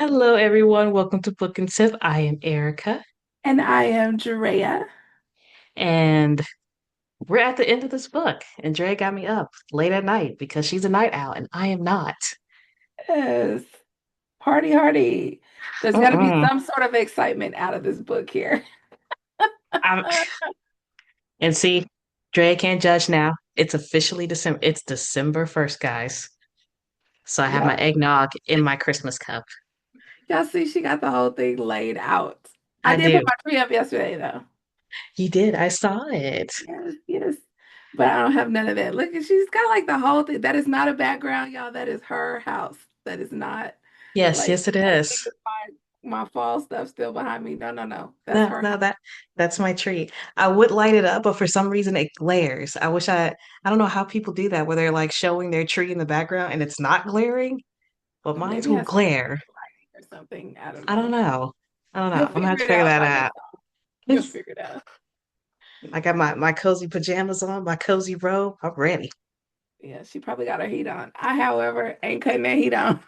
Hello, everyone. Welcome to Book and Sip. I am Erica, And I am Drea. and we're at the end of this book. And Dre got me up late at night because she's a night owl and I am not. Yes. Party hardy. There's got to be Mm-mm. some sort of excitement out of this book here. I'm, and see, Dre can't judge now. It's officially December. It's December 1st, guys. So I have my Yep. eggnog in my Christmas cup. Y'all see, she got the whole thing laid out. I I did put do. my tree up yesterday, though. You did. I saw it. Yes, yes. But I don't have none of that. Look, she's got like the whole thing. That is not a background, y'all. That is her house. That is not Yes, like, yes, it I think is. it's my fall stuff still behind me. No, no, no. That's No, her no, house. that's my treat. I would light it up, but for some reason it glares. I don't know how people do that, where they're like showing their tree in the background and it's not glaring, but mine's Maybe it will has to do with glare. lighting or something. I don't I don't know. know. I don't know. You'll I'm gonna have figure to it figure out that by next out. time. You'll It's, figure it out. I got my cozy pajamas on, my cozy robe. I'm ready. Yeah, she probably got her heat on. I, however, ain't cutting that heat on.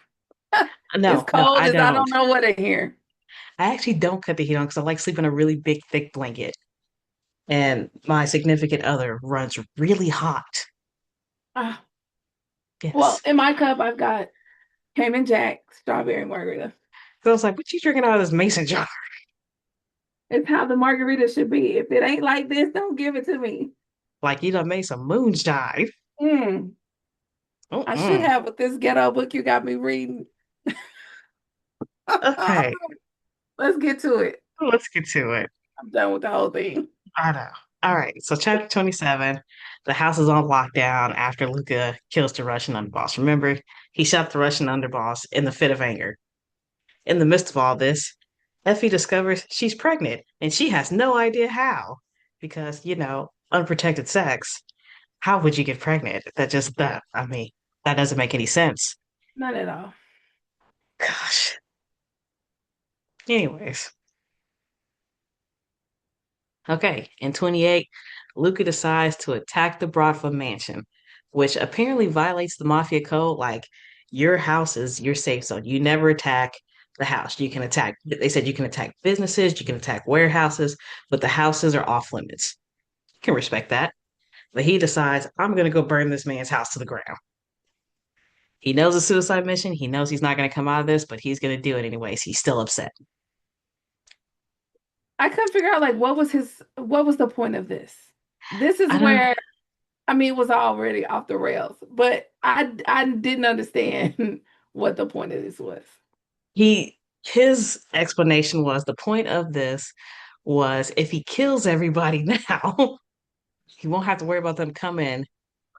It's No, no, cold I as I don't. don't know what in here. I actually don't cut the heat on because I like sleeping in a really big, thick blanket. And my significant other runs really hot. Ah, well, Yes. in my cup, I've got Cayman Jack strawberry margarita. So I was like, what you drinking out of this mason jar? It's how the margarita should be. If it ain't like this, don't give it to me. Like you done made some moonshine. Mm, I should Mm-mm. have with this ghetto book you got me reading. Okay, Let's get to it. let's get to it. I'm done with the whole thing. I know. All right, so chapter 27, the house is on lockdown after Luca kills the Russian underboss. Remember, he shot the Russian underboss in the fit of anger. In the midst of all this, Effie discovers she's pregnant and she has no idea how. Because, unprotected sex, how would you get pregnant? I mean, that doesn't make any sense. None at all. Gosh. Anyways, okay, in 28, Luca decides to attack the Broadfoot mansion, which apparently violates the mafia code. Like, your house is your safe zone. You never attack the house. They said you can attack businesses, you can attack warehouses, but the houses are off limits. You can respect that. But he decides, I'm going to go burn this man's house to the ground. He knows a suicide mission. He knows he's not going to come out of this, but he's going to do it anyways. He's still upset. I couldn't figure out like what was the point of this? This is I don't, where I mean it was already off the rails, but I didn't understand what the point of this was. his explanation was the point of this was if he kills everybody now, he won't have to worry about them coming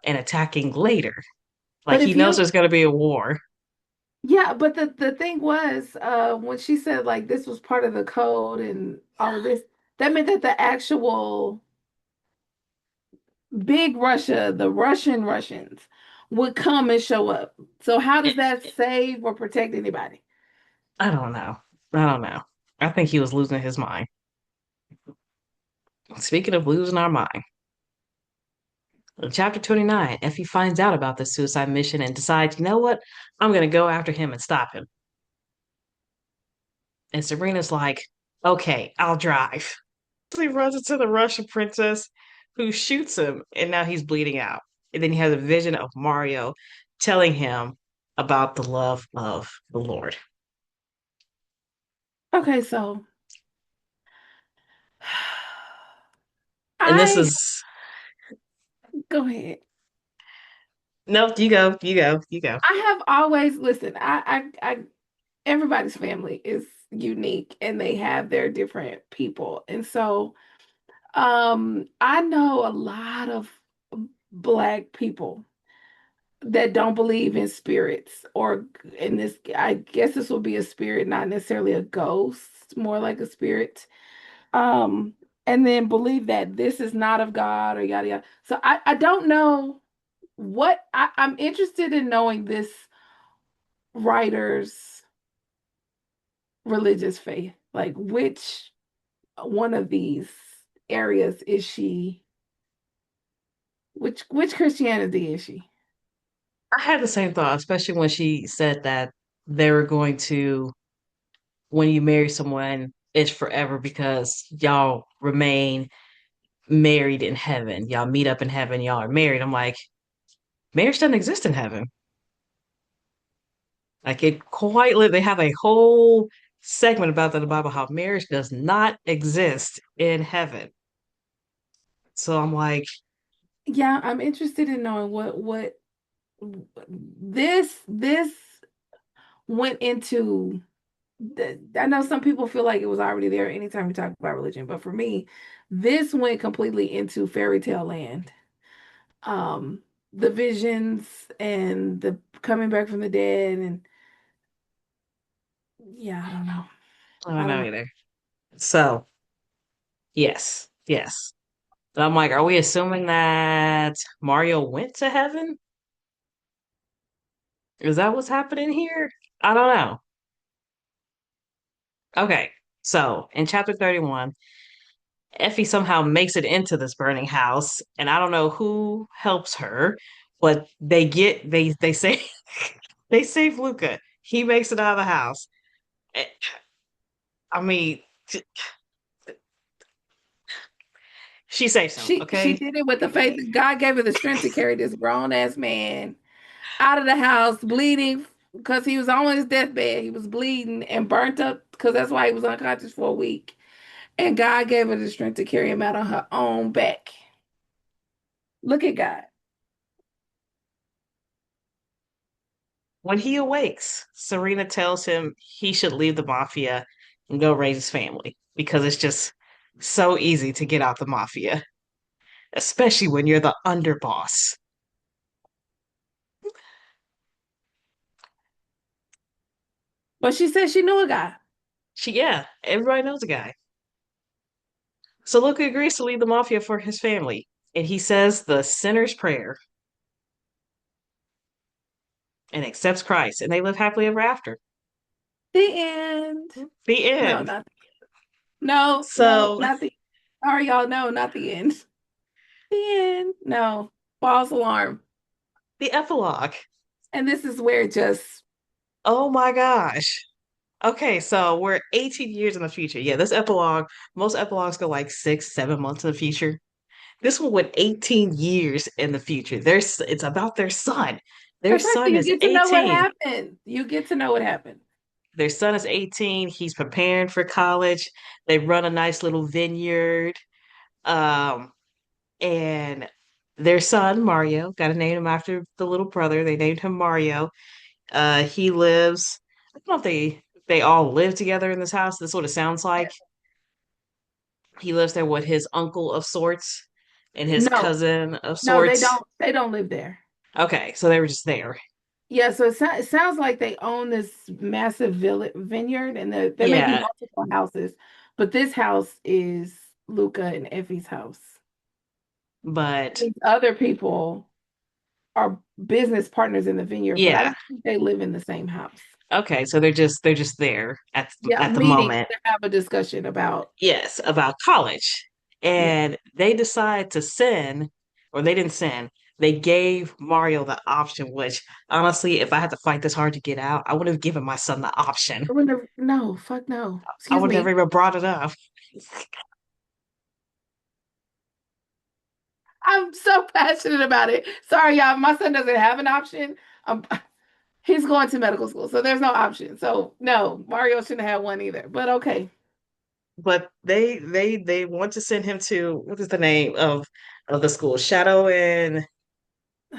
and attacking later. Like But he if knows you there's gonna be a war. yeah, but the thing was when she said like this was part of the code and all of this, that meant that the actual big Russia, the Russians would come and show up. So how does that save or protect anybody? I don't know. I don't know. I think he was losing his mind. Speaking of losing our mind, in chapter 29, Effie finds out about the suicide mission and decides, you know what? I'm gonna go after him and stop him. And Sabrina's like, okay, I'll drive. He runs into the Russian princess who shoots him, and now he's bleeding out. And then he has a vision of Mario telling him about the love of the Lord. Okay, so And this I is go ahead. no, you go, you go, you go. I have always listened. Everybody's family is unique and they have their different people. And so, I know a lot of Black people that don't believe in spirits or in this, I guess this will be a spirit, not necessarily a ghost, more like a spirit. Um, and then believe that this is not of God or yada yada. So I don't know I'm interested in knowing this writer's religious faith. Like which one of these areas is she? Which Christianity is she? I had the same thought, especially when she said that they were going to. when you marry someone, it's forever because y'all remain married in heaven. Y'all meet up in heaven, y'all are married. I'm like, marriage doesn't exist in heaven. Like it quite they have a whole segment about that in the Bible, how marriage does not exist in heaven. So I'm like, Yeah, I'm interested in knowing what this went into. I know some people feel like it was already there anytime we talk about religion, but for me, this went completely into fairy tale land. Um, the visions and the coming back from the dead, and yeah, I don't know. I don't I don't know know. either. So yes, yes. But I'm like, are we assuming that Mario went to heaven? Is that what's happening here? I don't know. Okay, so in chapter 31, Effie somehow makes it into this burning house, and I don't know who helps her, but they say they save Luca. He makes it out of the house. Eh, I mean, she saves him, She okay? did it with the faith that God gave her the strength to carry this grown ass man out of the house, bleeding because he was on his deathbed. He was bleeding and burnt up because that's why he was unconscious for a week. And God gave her the strength to carry him out on her own back. Look at God. When he awakes, Serena tells him he should leave the mafia and go raise his family because it's just so easy to get out the mafia, especially when you're the underboss. But she said she knew a guy. Yeah, everybody knows the guy. So Luca agrees to leave the mafia for his family, and he says the sinner's prayer and accepts Christ, and they live happily ever after. The end. The No, end. not no, no, So not the sorry, y'all. No, not the end. The end. No. False alarm. the epilogue. And this is where it just Oh my gosh. Okay, so we're 18 years in the future. Yeah, this epilogue, most epilogues go like 6, 7 months in the future. This one went 18 years in the future. It's about their son. Their that's right. So son you is get to know what 18. happened. You get to know what happened. Their son is 18. He's preparing for college. They run a nice little vineyard. Um, and their son, Mario, got to name him after the little brother. They named him Mario. He lives, I don't know if they all live together in this house. That's what it sounds like. He lives there with his uncle of sorts and his No, cousin of no, sorts. they don't live there. Okay, so they were just there. Yeah, so it sounds like they own this massive vineyard, and there may be Yeah, multiple houses, but this house is Luca and Effie's house. but These other people are business partners in the vineyard, but I yeah. don't think they live in the same house. Okay, so they're just there Yeah, at the meeting moment. to have a discussion about. Yes, about college. Yeah. And they decide to send, or they didn't send, they gave Mario the option, which honestly, if I had to fight this hard to get out, I would have given my son the option. I would never, no, fuck no. I Excuse would never me. even brought it up. I'm so passionate about it. Sorry, y'all. My son doesn't have an option. Um, he's going to medical school, so there's no option. So no, Mario shouldn't have one either. But okay. But they want to send him to what is the name of the school? Shadow and I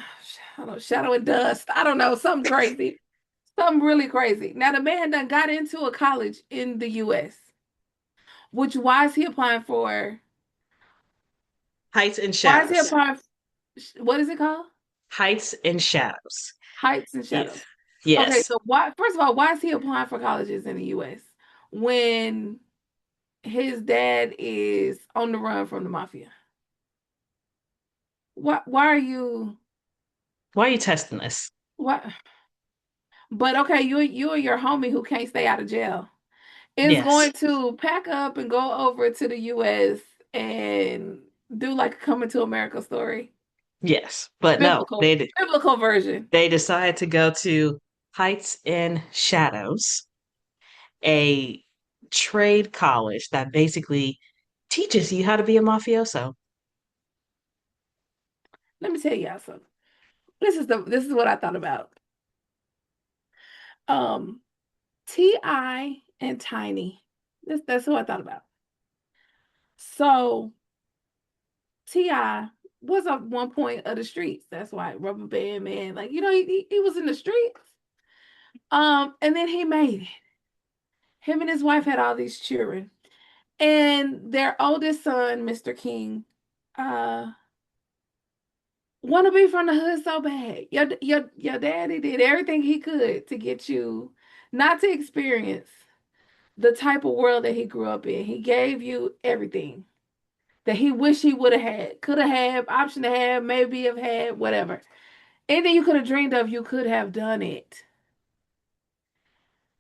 don't know, shadow and dust. I don't know, something crazy. Something really crazy. Now the man done got into a college in the US. Which why is he applying for? Heights and Why is he Shadows. applying? What is it called? Heights and Shadows. Heights and Yes. shadows. Okay, Yes. so why? First of all, why is he applying for colleges in the US when his dad is on the run from the mafia? Why are you? Why are you testing this? What? But okay, you and your homie who can't stay out of jail is Yes. going to pack up and go over to the US and do like a coming to America story. Yes. But no, Biblical, biblical version. they decide to go to Heights and Shadows. a trade college that basically teaches you how to be a mafioso. Let me tell y'all something. This is what I thought about. Um, T.I. and Tiny. That's who I thought about. So T.I. was at one point of the streets. That's why Rubber Band Man, like he was in the streets. And then he made it. Him and his wife had all these children, and their oldest son, Mr. King, uh, want to be from the hood so bad. Your daddy did everything he could to get you not to experience the type of world that he grew up in. He gave you everything that he wished he would have had, could have had, option to have, maybe have had, whatever. Anything you could have dreamed of, you could have done it.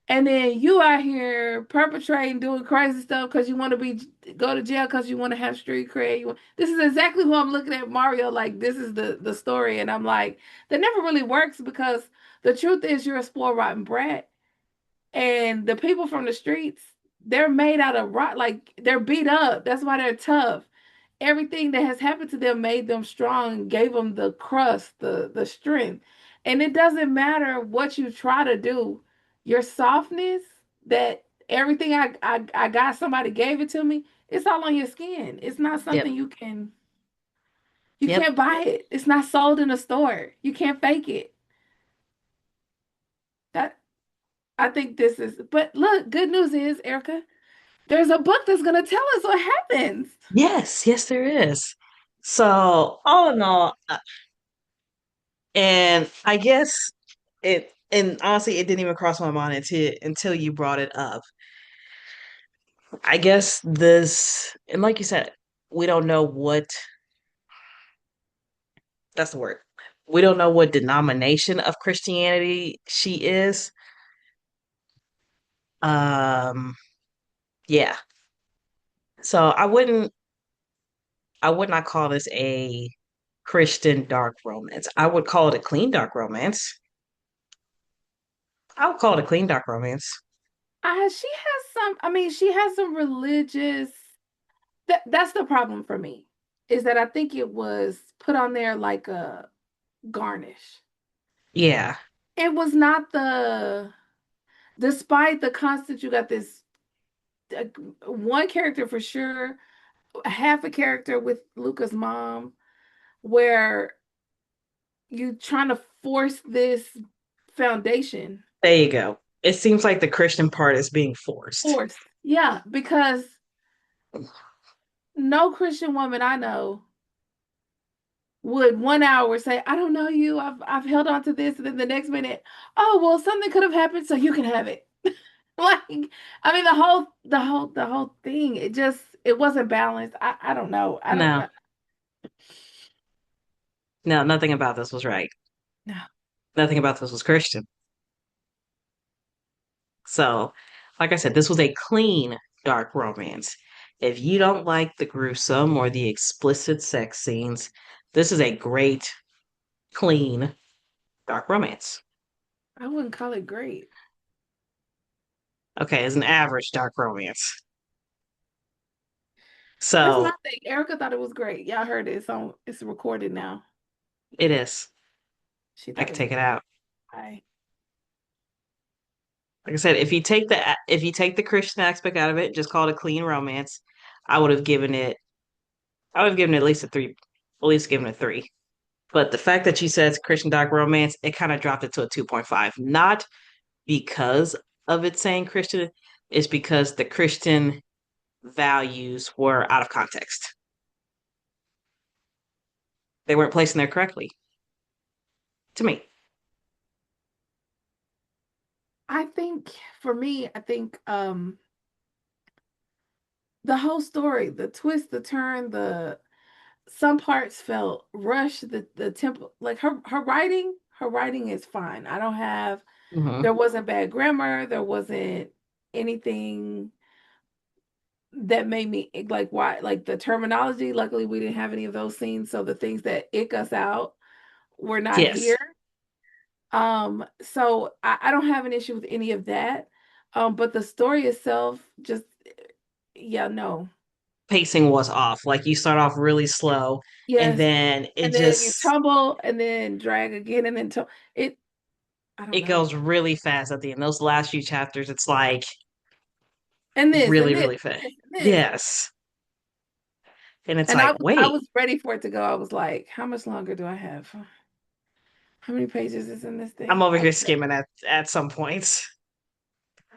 And then you out here perpetrating, doing crazy stuff because you want to be go to jail because you want to have street cred. This is exactly who I'm looking at Mario. Like this is the story, and I'm like that never really works because the truth is you're a spoiled rotten brat, and the people from the streets they're made out of rock. Like they're beat up. That's why they're tough. Everything that has happened to them made them strong, gave them the crust, the strength. And it doesn't matter what you try to do, your softness, that everything I got, somebody gave it to me, it's all on your skin. It's not Yep. something you Yep. can't buy it. It's not sold in a store. You can't fake it. That I think this is, but look, good news is, Erica, there's a book that's gonna tell us what happens. Yes, yes, there is. So, all in all, and I guess and honestly, it didn't even cross my mind until you brought it up. I guess this, and like you said, we don't know what that's the word. We don't know what denomination of Christianity she is. Um, yeah. So I would not call this a Christian dark romance. I would call it a clean dark romance. I would call it a clean dark romance. She has some, I mean, she has some religious that's the problem for me, is that I think it was put on there like a garnish. Yeah. It was not despite the constant, you got this uh, one character for sure, half a character with Luca's mom, where you trying to force this foundation. There you go. It seems like the Christian part is being forced. Forced. Yeah, because no Christian woman I know would 1 hour say, I don't know you, I've held on to this, and then the next minute, oh well, something could have happened, so you can have it. Like, I mean, the whole thing, it wasn't balanced. I don't know. I don't No, know. no, nothing about this was right. No. Nothing about this was Christian. So, like I said, this was a clean dark romance. If you don't like the gruesome or the explicit sex scenes, this is a great, clean dark romance. I wouldn't call it great. Okay, it's an average dark romance. That's my So thing. Erica thought it was great. Y'all heard it. It's recorded now. it is. She I thought can it was take it out. high. Like I said, if you take the Christian aspect out of it, just call it a clean romance, I would have given it I would have given it at least a three, at least given it a three. But the fact that she says Christian dark romance, it kind of dropped it to a 2.5. Not because of it saying Christian, it's because the Christian values were out of context. They weren't placed in there correctly to me. I think for me, I think the whole story, the twist, the turn, the some parts felt rushed. The tempo, like her writing is fine. I don't have Hmm. There wasn't bad grammar, there wasn't anything that made me like why like the terminology. Luckily, we didn't have any of those scenes, so the things that ick us out were not Yes. here. So I don't have an issue with any of that. But the story itself just yeah, no. Pacing was off. Like you start off really slow and Yes. then And then you tumble and then drag again and then it I don't it know. goes really fast at the end. Those last few chapters, it's like And this and really, this really fast. and this and this. Yes. And it's And like, I wait, was ready for it to go. I was like, how much longer do I have? How many pages is in this I'm thing? over here skimming at some points.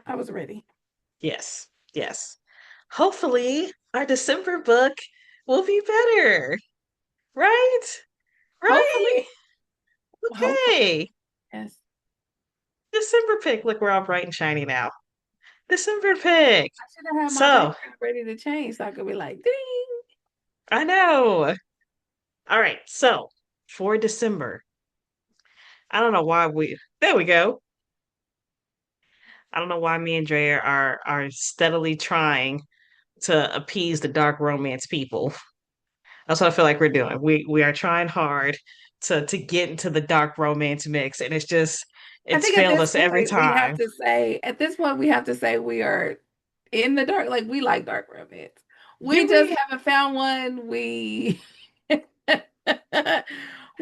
I was ready. Yes, yes. Hopefully, our December book will be better, right? Right? Hopefully, hopefully, Okay. yes. December pick. Look, we're all bright and shiny now. December pick. I should have had my So, background ready to change so I could be like, ding. I know. All right. So, for December, I don't know why there we go. I don't know why me and Dre are steadily trying to appease the dark romance people. That's what I feel like we're doing. We are trying hard to get into the dark romance mix, and I it's think at failed this us every point we have time. to say, at this point we have to say we are in the dark. Like we like dark romance. We Do just we? haven't found one. We we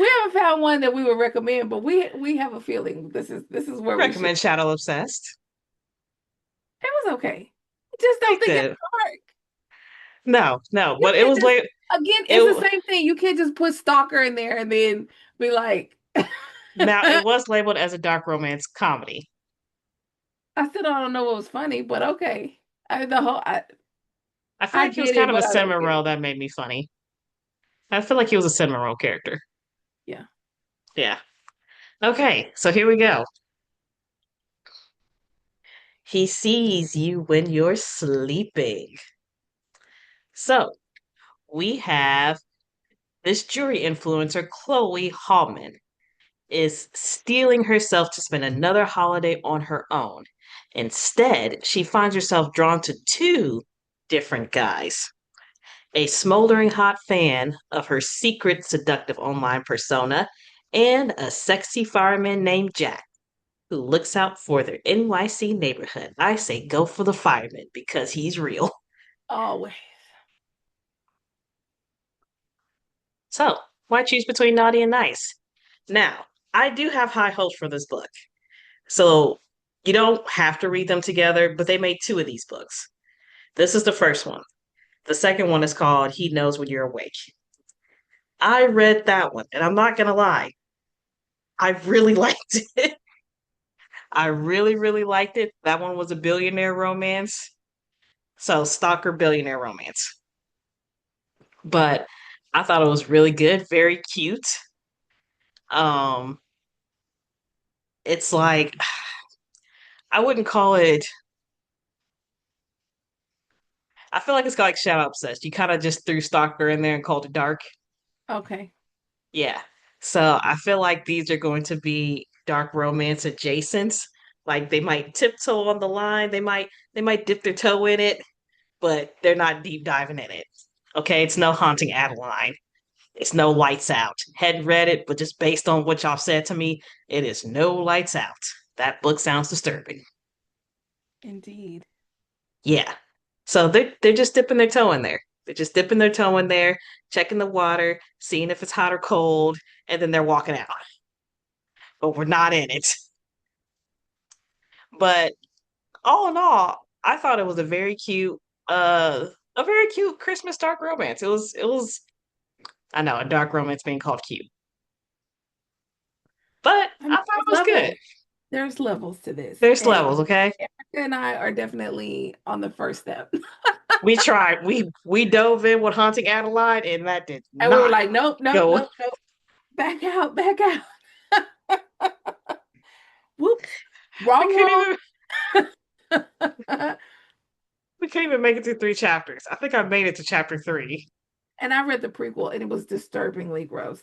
haven't found one that we would recommend, but we have a feeling this is where we should. Recommend Shadow Obsessed. It was okay. I just don't Liked think it's it. dark. No, no, You but it can't was just like again, it's the it. same thing. You can't just put stalker in there and then be like Now it was labeled as a dark romance comedy. I still don't know what was funny, but okay. I the whole I feel I like he was get kind it, of a but I don't cinnamon get roll it. that made me funny. I feel like he was a cinnamon roll character. Yeah. Yeah. Okay, so here we go. He sees you when you're sleeping. So we have this jewelry influencer, Chloe Hallman, is steeling herself to spend another holiday on her own. Instead, she finds herself drawn to two different guys, a smoldering hot fan of her secret seductive online persona, and a sexy fireman named Jack who looks out for their NYC neighborhood. I say go for the fireman because he's real. Always. So, why choose between naughty and nice? Now, I do have high hopes for this book. So, you don't have to read them together, but they made two of these books. This is the first one. The second one is called He Knows When You're Awake. I read that one, and I'm not going to lie, I really liked it. I really, really liked it. That one was a billionaire romance. So, stalker billionaire romance. But I thought it was really good, very cute. Um, it's like I wouldn't call it. I feel like it's like Shadow Obsessed. You kind of just threw Stalker in there and called it dark. Okay. Yeah. So I feel like these are going to be dark romance adjacents. Like they might tiptoe on the line. They might dip their toe in it, but they're not deep diving in it. Okay, it's no Haunting Adeline. It's no Lights Out. Hadn't read it, but just based on what y'all said to me, it is no Lights Out. That book sounds disturbing. Indeed. Yeah. So they're just dipping their toe in there. They're just dipping their toe in there, checking the water, seeing if it's hot or cold, and then they're walking out. But we're not in it. But all in all, I thought it was a very cute Christmas dark romance. It was I know, a dark romance being called cute. But I I mean, thought it there's was good. levels. There's levels to this. There's And levels, okay? Erica and I are definitely on the first step. We tried. We dove in with Haunting Adeline, and that did And we were not like, nope, nope, go. nope, nope. Back out, back out. Whoops. We Wrong, couldn't wrong. even we couldn't even make it through three chapters. I think I made it to chapter three. And I read the prequel and it was disturbingly gross.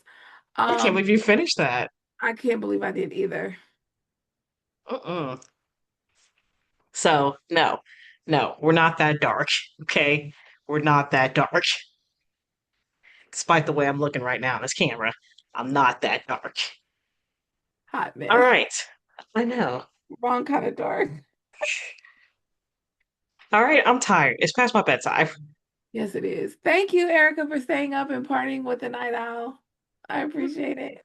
I can't Um, believe you finished that. I can't believe I did either. Uh-uh. So no, no, we're not that dark. Okay, we're not that dark. Despite the way I'm looking right now on this camera, I'm not that dark. Hot All mess. right, I know. Wrong kind of dark. All right, I'm tired. It's past my bedtime. Yes, it is. Thank you, Erica, for staying up and partying with the night owl. I appreciate it.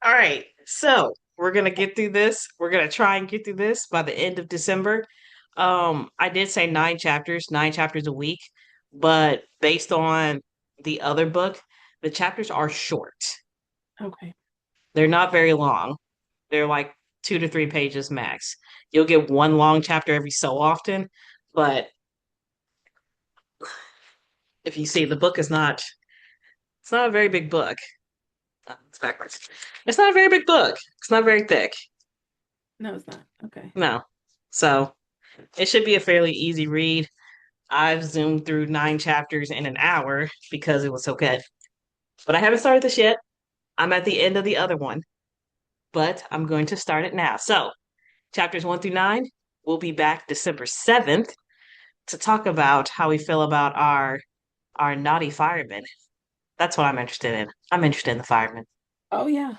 All right, so we're gonna get through this. We're gonna try and get through this by the end of December. I did say 9 chapters, 9 chapters a week, but based on the other book, the chapters are short. Okay. They're not very long. They're like 2 to 3 pages max. You'll get one long chapter every so often, but if you see, the book is not, it's not a very big book. It's backwards. It's not a very big book. It's not very thick. No, it's not. Okay. No. So it should be a fairly easy read. I've zoomed through 9 chapters in an hour because it was so good. But I haven't started this yet. I'm at the end of the other one, but I'm going to start it now. So, chapters 1 through 9, we'll be back December 7th to talk about how we feel about our naughty firemen. That's what I'm interested in. I'm interested in the firemen. Oh yeah.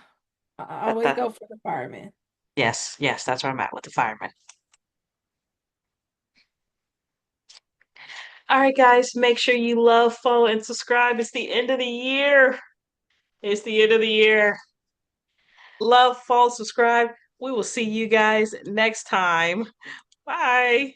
I That, always that, go for the fireman. yes, yes, that's where I'm at with the firemen. All right, guys, make sure you love, follow, and subscribe. It's the end of the year. It's the end of the year. Love, follow, subscribe. We will see you guys next time. Bye.